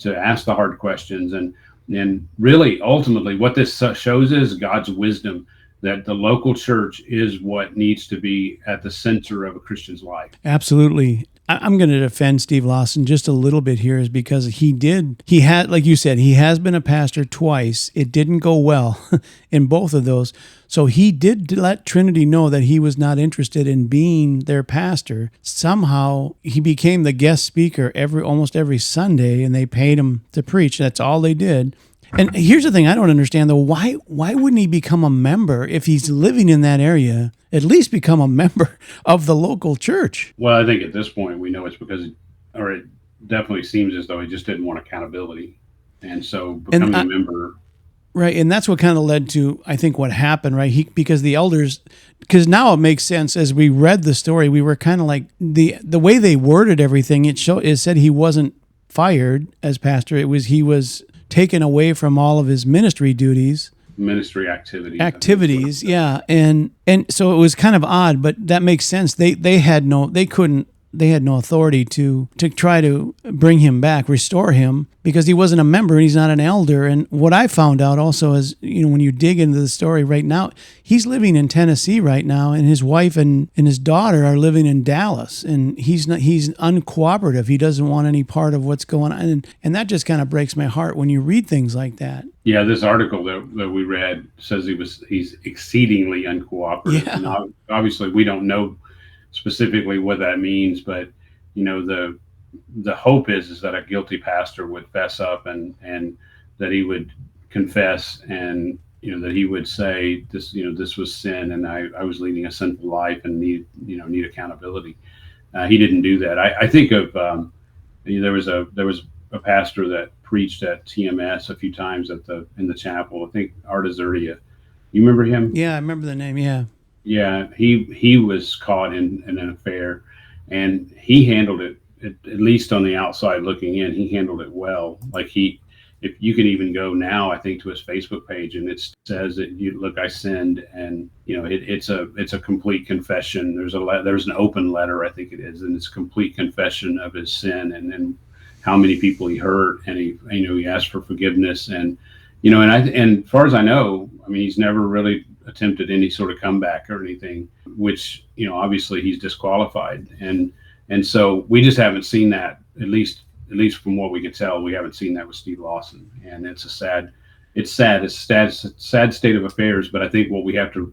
ask the hard questions. And really, ultimately, what this shows is God's wisdom, that the local church is what needs to be at the center of a Christian's life. Absolutely. I'm going to defend Steve Lawson just a little bit here, is because he had, like you said, he has been a pastor twice. It didn't go well in both of those. So he did let Trinity know that he was not interested in being their pastor. Somehow he became the guest speaker almost every Sunday, and they paid him to preach. That's all they did. And here's the thing I don't understand, though. Why wouldn't he become a member if he's living in that area? At least become a member of the local church. Well, I think at this point we know it's because, or it definitely seems as though he just didn't want accountability. And so becoming a member. Right. And that's what kind of led to, I think, what happened, right? Because the elders, because now it makes sense. As we read the story, we were kind of like, the way they worded everything, it said he wasn't fired as pastor. He was taken away from all of his ministry duties. Ministry activities. Yeah. And so it was kind of odd, but that makes sense. They had no authority to try to bring him back, restore him, because he wasn't a member and he's not an elder. And what I found out also is, when you dig into the story right now, he's living in Tennessee right now, and his wife and his daughter are living in Dallas, and he's uncooperative. He doesn't want any part of what's going on. And that just kind of breaks my heart when you read things like that. Yeah, this article that we read says he's exceedingly uncooperative. Yeah. And obviously we don't know specifically what that means, but the hope is that a guilty pastor would fess up and that he would confess, and that he would say this was sin, and I was leading a sinful life and need accountability. He didn't do that. I think of there was a pastor that preached at TMS a few times in the chapel. I think Art Azuria. You remember him? Yeah, I remember the name. Yeah. Yeah, he was caught in an affair, and he handled it, at least on the outside looking in. He handled it well. Like he if you can even go now, I think, to his Facebook page, and it says that you look, I sinned, and it's a complete confession. There's an open letter, I think it is, and it's a complete confession of his sin and how many people he hurt, and he asked for forgiveness, and as far as I know, I mean, he's never really attempted any sort of comeback or anything, which obviously he's disqualified, and so we just haven't seen that, at least from what we can tell, we haven't seen that with Steve Lawson, and it's sad. It's a sad state of affairs. But I think what we have to,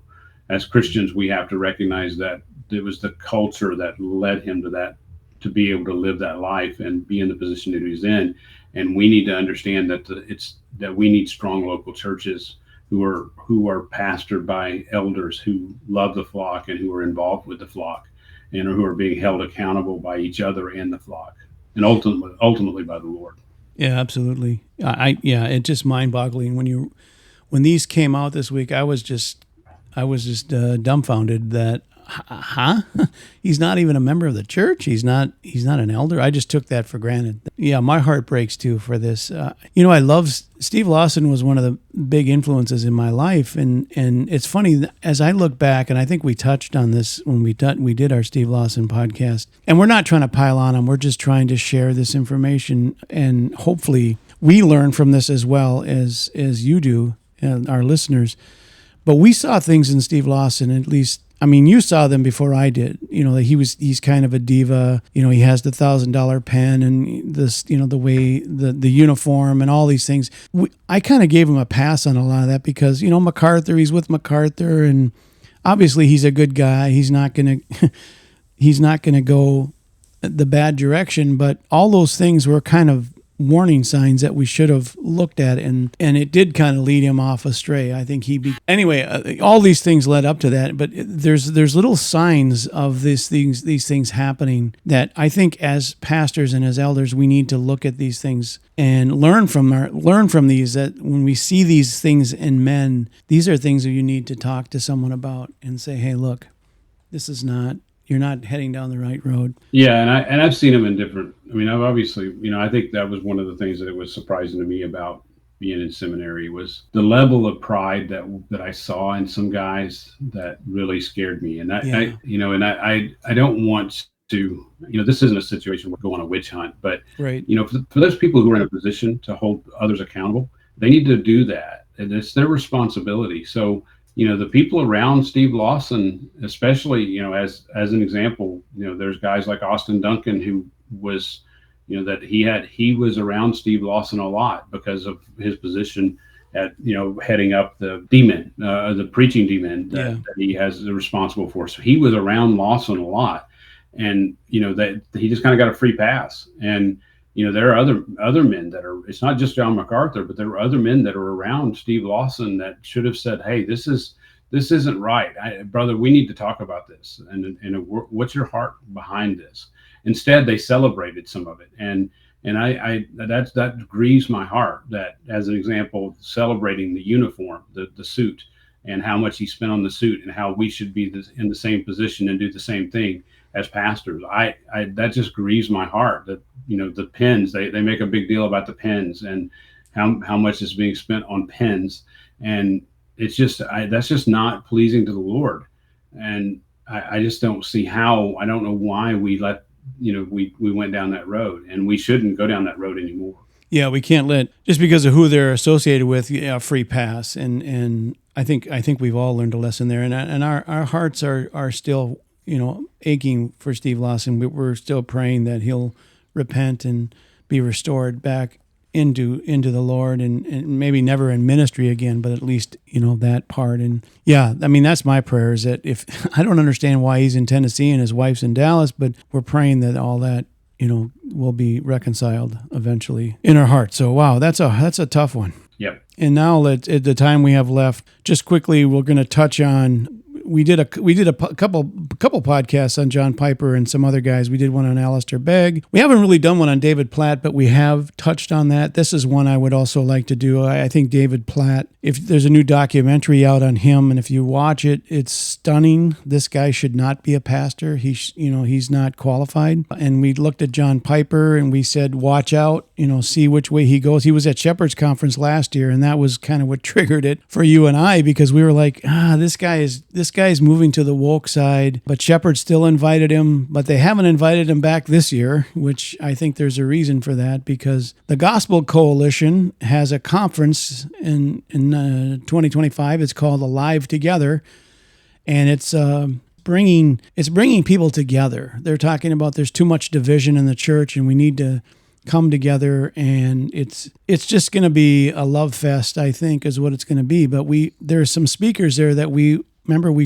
as Christians, we have to recognize that it was the culture that led him to that, to be able to live that life and be in the position that he's in. And we need to understand that we need strong local churches who are pastored by elders who love the flock and who are involved with the flock, and who are being held accountable by each other and the flock, and ultimately by the Lord. Yeah, absolutely. It's just mind-boggling when these came out this week. I was just dumbfounded that, he's not even a member of the church. He's not an elder. I just took that for granted. Yeah, my heart breaks too for this. I love Steve Lawson was one of the big influences in my life, and it's funny as I look back, and I think we touched on this when we did our Steve Lawson podcast. And we're not trying to pile on him. We're just trying to share this information, and hopefully we learn from this as well as you do, and our listeners. But we saw things in Steve Lawson, at least. I mean, you saw them before I did. He's kind of a diva. He has the $1,000 pen and this, the way the uniform and all these things. I kind of gave him a pass on a lot of that because MacArthur. He's with MacArthur, and obviously he's a good guy. He's not gonna go the bad direction. But all those things were kind of warning signs that we should have looked at, and it did kind of lead him off astray. I think all these things led up to that, but there's little signs of these things happening that I think as pastors and as elders we need to look at these things and learn from these, that when we see these things in men, these are things that you need to talk to someone about and say, hey, look, you're not heading down the right road. Yeah, and I've seen them in different. I mean, I've obviously, I think that was one of the things that it was surprising to me about being in seminary was the level of pride that I saw in some guys that really scared me. And I don't want to, this isn't a situation where we go on a witch hunt, but right. For those people who are in a position to hold others accountable, they need to do that, and it's their responsibility. So. The people around Steve Lawson, especially, as an example, there's guys like Austin Duncan who was, that he was around Steve Lawson a lot because of his position at, heading up the D-men, the preaching D-men that he has responsible for. So he was around Lawson a lot, and, that he just kind of got a free pass. And, there are other men that are, it's not just John MacArthur, but there are other men that are around Steve Lawson that should have said, hey, this isn't right. Brother, we need to talk about this. And what's your heart behind this? Instead, they celebrated some of it. And that grieves my heart, that as an example, celebrating the uniform, the suit, and how much he spent on the suit, and how we should be in the same position and do the same thing as pastors. That just grieves my heart that, the pens, they make a big deal about the pens and how much is being spent on pens. And it's just, that's just not pleasing to the Lord. And I just don't see how, I don't know why we let, we went down that road, and we shouldn't go down that road anymore. Yeah, we can't let, just because of who they're associated with, a free pass. And I think we've all learned a lesson there. And our hearts are still, aching for Steve Lawson. We're still praying that he'll repent and be restored back into the Lord, and maybe never in ministry again, but at least, that part. And yeah, I mean, that's my prayer, is that if I don't understand why he's in Tennessee and his wife's in Dallas, but we're praying that all that, will be reconciled eventually in our hearts. So, wow, that's a tough one. Yep. And now at the time we have left, just quickly, we're going to touch on we did a couple podcasts on John Piper and some other guys. We did one on Alistair Begg. We haven't really done one on David Platt, but we have touched on that. This is one I would also like to do. I think David Platt, if there's a new documentary out on him, and if you watch it, it's stunning. This guy should not be a pastor. He's not qualified. And we looked at John Piper and we said, watch out, see which way he goes. He was at Shepherd's Conference last year, and that was kind of what triggered it for you and I, because we were like, this guy is moving to the woke side, but Shepherd still invited him, but they haven't invited him back this year, which I think there's a reason for that, because the Gospel Coalition has a conference in 2025. It's called Alive Together, and it's bringing people together. They're talking about there's too much division in the church, and we need to come together, and it's just going to be a love fest, I think, is what it's going to be. But there's some speakers there that we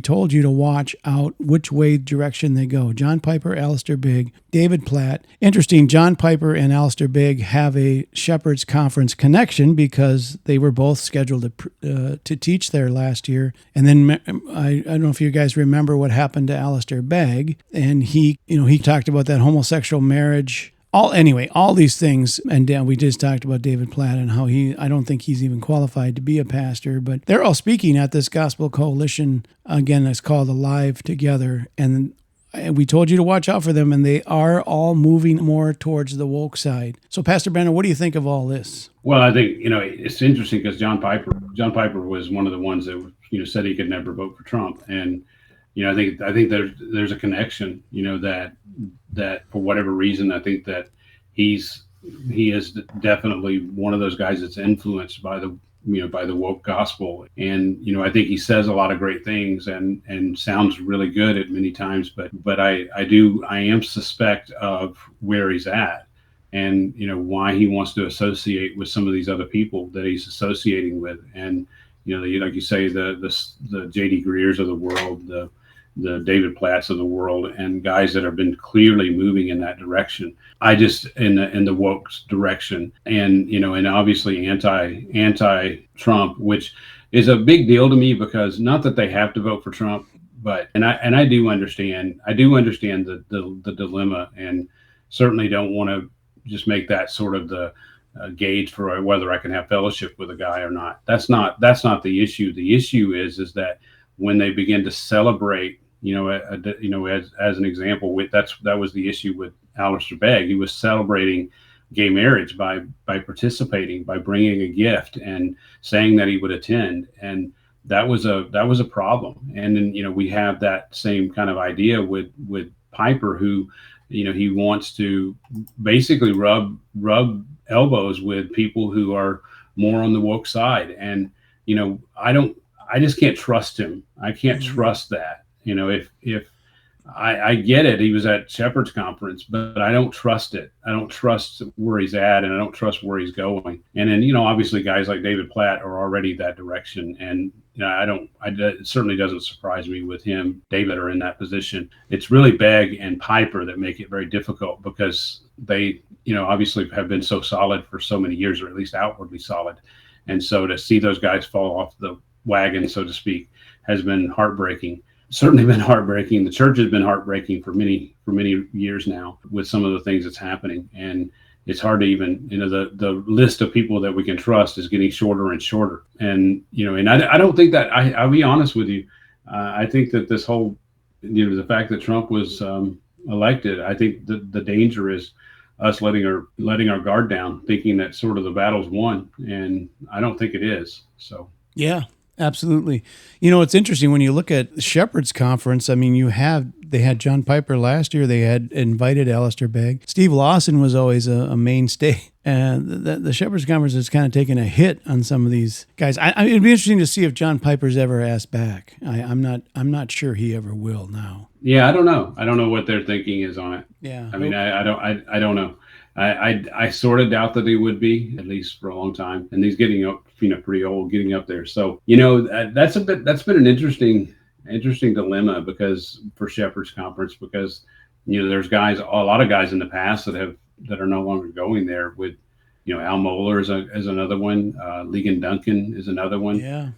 told you to watch out which way direction they go. John Piper, Alistair Begg, David Platt. Interesting, John Piper and Alistair Begg have a Shepherd's Conference connection because they were both scheduled to teach there last year. And then I don't know if you guys remember what happened to Alistair Begg, and he talked about that homosexual marriage. All these things, and we just talked about David Platt and how I don't think he's even qualified to be a pastor, but they're all speaking at this Gospel Coalition. Again, it's called Alive Together, and we told you to watch out for them, and they are all moving more towards the woke side. So, Pastor Banner, what do you think of all this? Well, I think, it's interesting because John Piper was one of the ones that, said he could never vote for Trump. And, I think there's a connection, that for whatever reason, I think that he is definitely one of those guys that's influenced by the woke gospel. And, I think he says a lot of great things and sounds really good at many times, but I am suspect of where he's at and, why he wants to associate with some of these other people that he's associating with. And, like you say, the J.D. Greers of the world, the David Platts of the world, and guys that have been clearly moving in that direction. I just in the woke direction, and and obviously anti-Trump, which is a big deal to me, because not that they have to vote for Trump, but I do understand the dilemma, and certainly don't want to just make that sort of the gauge for whether I can have fellowship with a guy or not. That's not the issue. The issue is that when they begin to celebrate, as an example, that was the issue with Alistair Begg. He was celebrating gay marriage by participating, by bringing a gift and saying that he would attend, and that was a problem. And then we have that same kind of idea with Piper, who he wants to basically rub elbows with people who are more on the woke side, and I just can't trust him. I can't trust that. If I get it, he was at Shepherd's Conference, but I don't trust it. I don't trust where he's at, and I don't trust where he's going. And then, obviously guys like David Platt are already that direction. And, it certainly doesn't surprise me with him. David are in that position. It's really Begg and Piper that make it very difficult, because they, obviously have been so solid for so many years, or at least outwardly solid. And so to see those guys fall off the wagon, so to speak, has been heartbreaking. Certainly been heartbreaking. The church has been heartbreaking for many years now with some of the things that's happening. And it's hard to even, the list of people that we can trust is getting shorter and shorter. And, and I don't think that, I'll be honest with you. I think that this whole, the fact that Trump was elected, I think the danger is us letting our guard down, thinking that sort of the battle's won. And I don't think it is. So, yeah. Absolutely. It's interesting when you look at Shepherd's Conference. I mean, they had John Piper last year. They had invited Alistair Begg. Steve Lawson was always a mainstay. And the Shepherd's Conference has kind of taken a hit on some of these guys. It'd be interesting to see if John Piper's ever asked back. I'm not sure he ever will now. Yeah, I don't know. I don't know what their thinking is on it. Yeah. I mean, I don't know. I sort of doubt that he would be, at least for a long time. And he's getting up, pretty old, getting up there. So, that's been an interesting dilemma, because for Shepherd's Conference, because, there's a lot of guys in the past that are no longer going there. With, Al Mohler is another one. Ligon Duncan is another one. Yeah.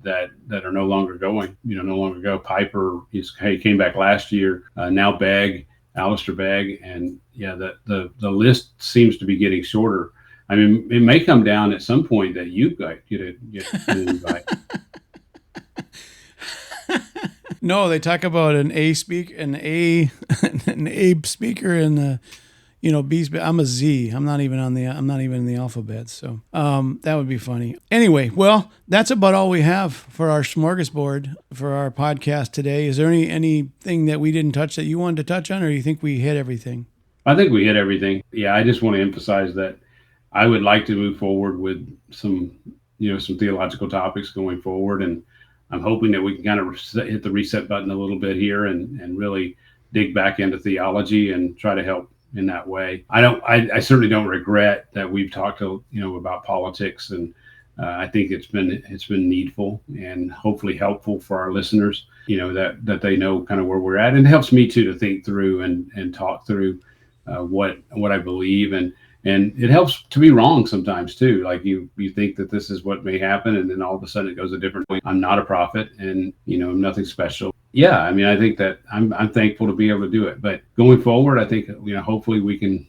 that are no longer going. No longer go. Piper came back last year. Now Begg, Alistair Begg, and yeah, the list seems to be getting shorter. I mean, it may come down at some point that you guys get an invite. No, they talk about an A speaker, an A speaker, and B. I'm a Z. I'm not even in the alphabet. So that would be funny. Anyway, well, that's about all we have for our smorgasbord for our podcast today. Is there anything that we didn't touch that you wanted to touch on, or do you think we hit everything? I think we hit everything. Yeah, I just want to emphasize that I would like to move forward with some theological topics going forward, and I'm hoping that we can kind of hit the reset button a little bit here and really dig back into theology and try to help in that way. I certainly don't regret that we've talked about politics, and I think it's been needful and hopefully helpful for our listeners, that they know kind of where we're at, and it helps me too to think through and talk through what I believe, and it helps to be wrong sometimes too. Like you think that this is what may happen, and then all of a sudden it goes a different way. I'm not a prophet, and I'm nothing special. Yeah, I mean, I think that I'm thankful to be able to do it. But going forward, I think hopefully we can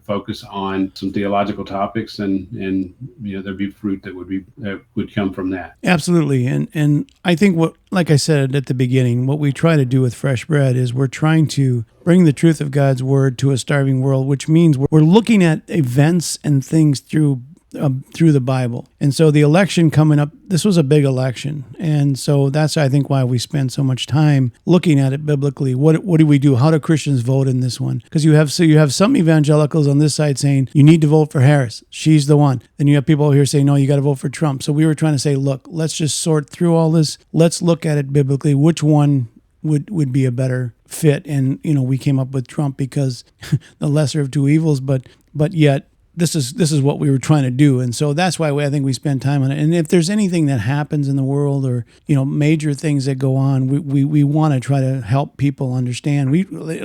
focus on some theological topics, and there'd be fruit that would come from that. Absolutely, and I think like I said at the beginning, what we try to do with Fresh Bread is we're trying to bring the truth of God's word to a starving world, which means we're looking at events and things through the Bible. And so the election coming up, this was a big election. And so that's, I think, why we spend so much time looking at it biblically. What do we do? How do Christians vote in this one? Because you have some evangelicals on this side saying, you need to vote for Harris. She's the one. Then you have people here saying, no, you got to vote for Trump. So we were trying to say, look, let's just sort through all this. Let's look at it biblically. Which one would be a better fit? And, we came up with Trump because the lesser of two evils, but yet this is what we were trying to do. And so that's why I think we spend time on it. And if there's anything that happens in the world, or, major things that go on, we want to try to help people understand.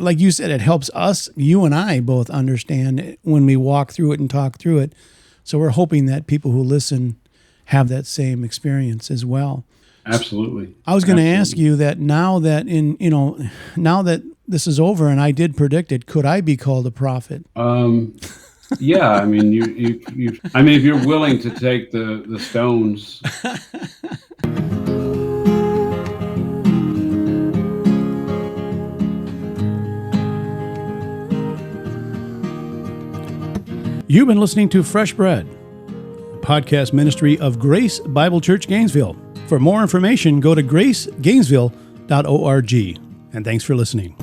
Like you said, it helps us, you and I both understand when we walk through it and talk through it. So we're hoping that people who listen have that same experience as well. Absolutely. I was going to ask you that now that this is over, and I did predict it, could I be called a prophet? Yeah, I mean, if you're willing to take the stones. You've been listening to Fresh Bread, a podcast ministry of Grace Bible Church Gainesville. For more information, go to gracegainesville.org. And thanks for listening.